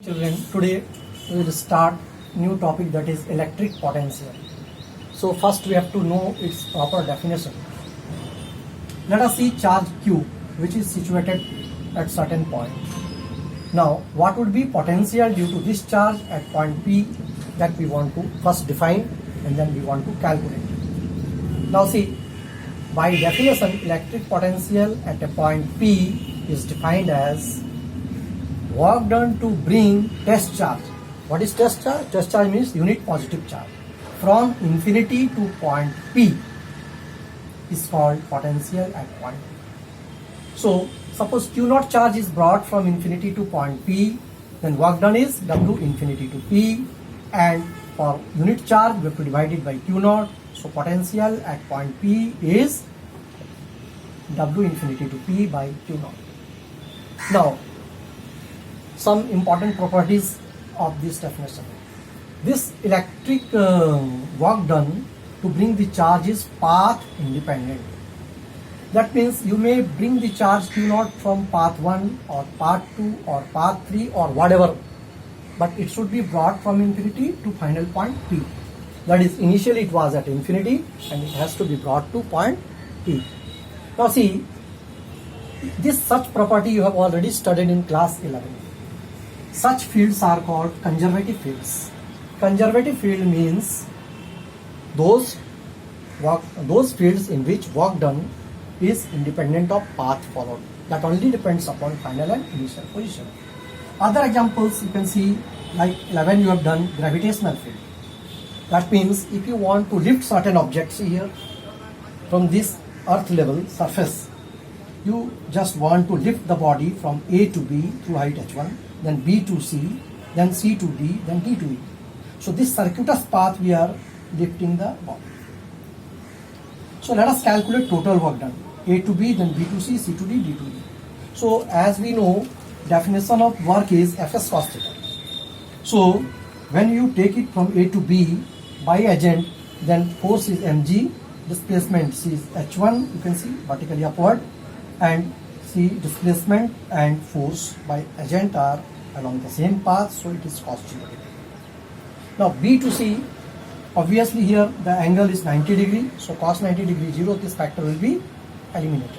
Children, today we will start new topic, that is electric potential. So first we have to know its proper definition. Let us see charge Q, which is situated at certain point. Now what would be potential due to this charge at point P, that we want to first define and then we want to calculate. Now see, by definition electric potential at a point P is defined as work done to bring test charge. What is test charge? Test charge means unit positive charge from infinity to point P is called potential at point P. So suppose Q naught charge is brought from infinity to point P, then work done is W infinity to P, and for unit charge we have to divide it by Q naught. So potential at point P is W infinity to P by Q naught. Now some important properties of this definition. This electric work done to bring the charge is path independent. That means you may bring the charge Q0 from path 1 or path 2 or path 3 or whatever, but it should be brought from infinity to final point P. That is, initially it was at infinity and it has to be brought to point P. Now see, this such property you have already studied in class 11. Such fields are called conservative fields. Conservative field means those fields in which work done is independent of path followed. That only depends upon final and initial position. Other examples you can see, like 11 you have done gravitational field. That means if you want to lift certain objects here from this earth level surface, you just want to lift the body from A to B through height h1, then B to C, then C to D, then D to E. So this circuitous path we are lifting the body. So let us calculate total work done. A to B, then B to C, C to D, D to E. So as we know, definition of work is Fs cos theta. So when you take it from A to B by agent, then force is mg, displacement C is h1, you can see vertically upward, and C displacement and force by agent are along the same path, so it is cos 0 degree. Now B to C, obviously here the angle is 90 degree, so cos 90 degree 0, this factor will be eliminated.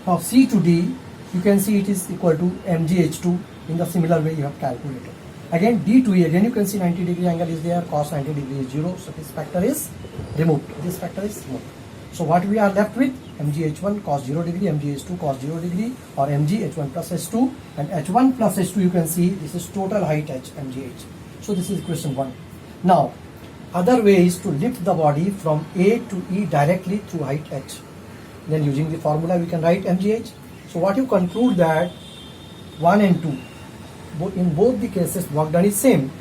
Now C to D, you can see it is equal to mgh2 in the similar way you have calculated. Again D to E, again you can see 90 degree angle is there, cos 90 degree is 0, so this factor is removed. This factor is removed. So what we are left with, mgh1 cos 0 degree, mgh2 cos 0 degree, or mgh1 plus h2, and h1 plus h2 you can see this is total height h, mgh. So this is equation 1. Now other way is to lift the body from A to E directly through height h. Then using the formula we can write mgh. So what you conclude that 1 and 2, in both the cases work done is same.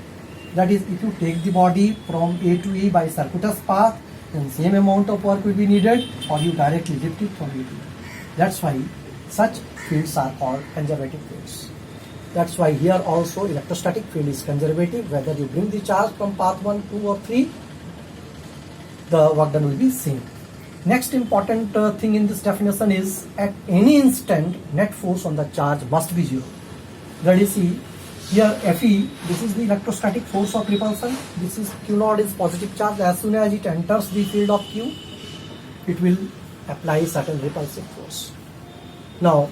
That is, if you take the body from A to E by circuitous path, then same amount of work will be needed, or you directly lift it from A to E. That's why such fields are called conservative fields. That's why here also electrostatic field is conservative. Whether you bring the charge from path 1, 2 or 3, the work done will be same. Next important thing in this definition is, at any instant net force on the charge must be 0. That is, see here Fe, this is the electrostatic force of repulsion. This is Q naught is positive charge. As soon as it enters the field of Q, it will apply certain repulsive force. Now,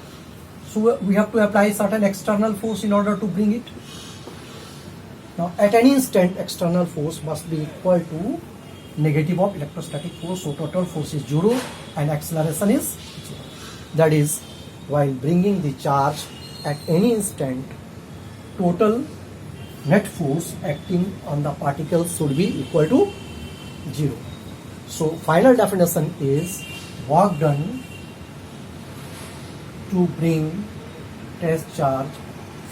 so we have to apply certain external force in order to bring it. Now at any instant external force must be equal to negative of electrostatic force. So total force is 0 and acceleration is 0. That is, while bringing the charge at any instant, total net force acting on the particles should be equal to 0. So final definition is work done to bring test charge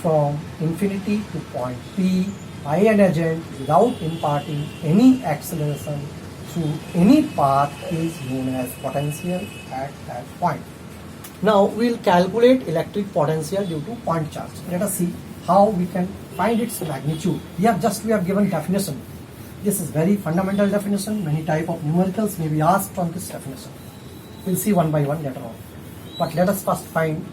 from infinity to point P by an agent without imparting any acceleration through any path is known as potential at that point. Now we will calculate electric potential due to point charge. Let us see how we can find its magnitude. We have given definition. This is very fundamental definition. Many type of numericals may be asked from this definition. We'll see one by one later on. But let us first find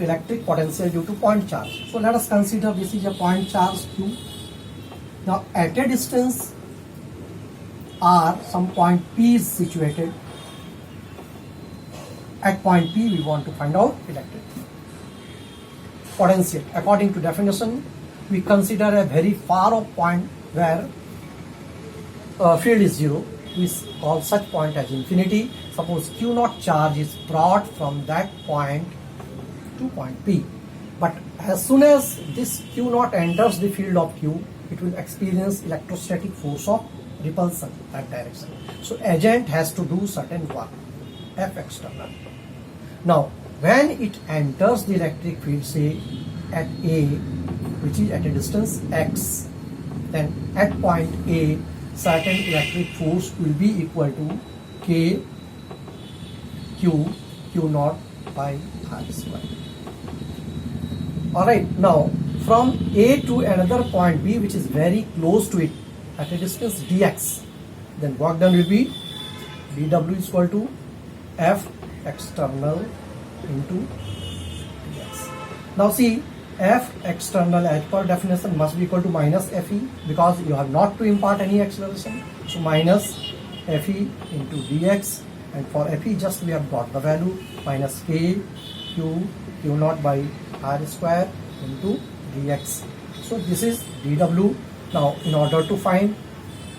electric potential due to point charge. So let us consider this is a point charge Q. Now at a distance R, some point P is situated. At point P we want to find out electric potential. According to definition, we consider a very far off point where field is zero. We call such point as infinity. Suppose Q naught charge is brought from that point to point P. But as soon as this Q naught enters the field of Q, it will experience electrostatic force of repulsion that direction. So agent has to do certain work, F external. Now when it enters the electric field, say at A, which is at a distance x, then at point A certain electric force will be equal to K Q naught by R square. Alright, now from A to another point B which is very close to it at a distance dx, then work done will be dW is equal to F external into dx. Now see, F external as per definition must be equal to minus Fe, because you have not to impart any acceleration. So minus Fe into dx, and for Fe just we have got the value minus K Q naught by R square into dx. So this is dW. Now in order to find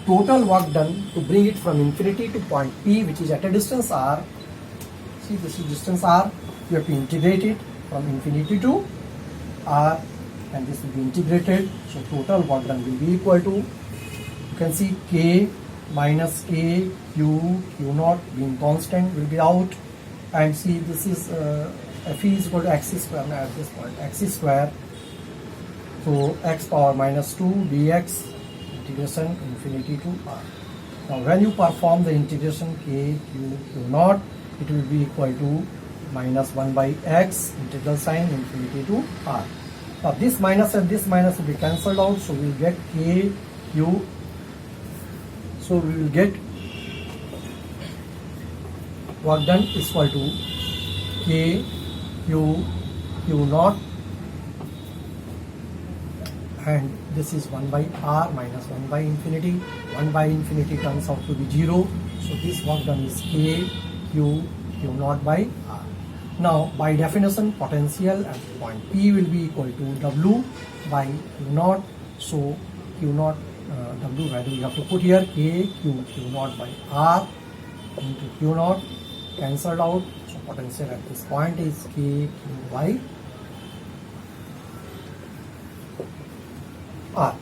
total work done to bring it from infinity to point P, which is at a distance R, see this is distance R, you have to integrate it from infinity to R, and this will be integrated. So total work done will be equal to, you can see K minus K Q naught being constant will be out, and see this is Fe is equal to x square at this point, x square. So x power minus 2 dx integration infinity to R. Now when you perform the integration K Q naught, it will be equal to minus 1 by x integral sign infinity to R. Now this minus and this minus will be cancelled out, so we will get K Q. So we will get work done is equal to K Q naught, and this is 1 by R minus 1 by infinity. 1 by infinity turns out to be 0. So this work done is K Q naught by R. Now by definition, potential at point P will be equal to W by Q naught. So Q naught W value you have to put here, K Q naught by R into Q naught, cancelled out. So potential at this point is K Q by R.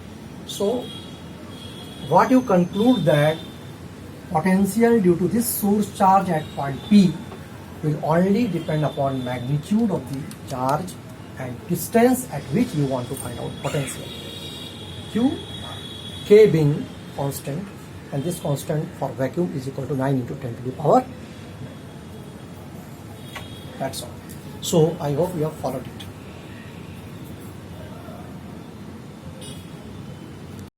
So what you conclude that potential due to this source charge at point P will only depend upon magnitude of the charge and distance at which you want to find out potential. Q, K being constant, and this constant for vacuum is equal to 9 into 10 to the power 9. That's all. So I hope you have followed it.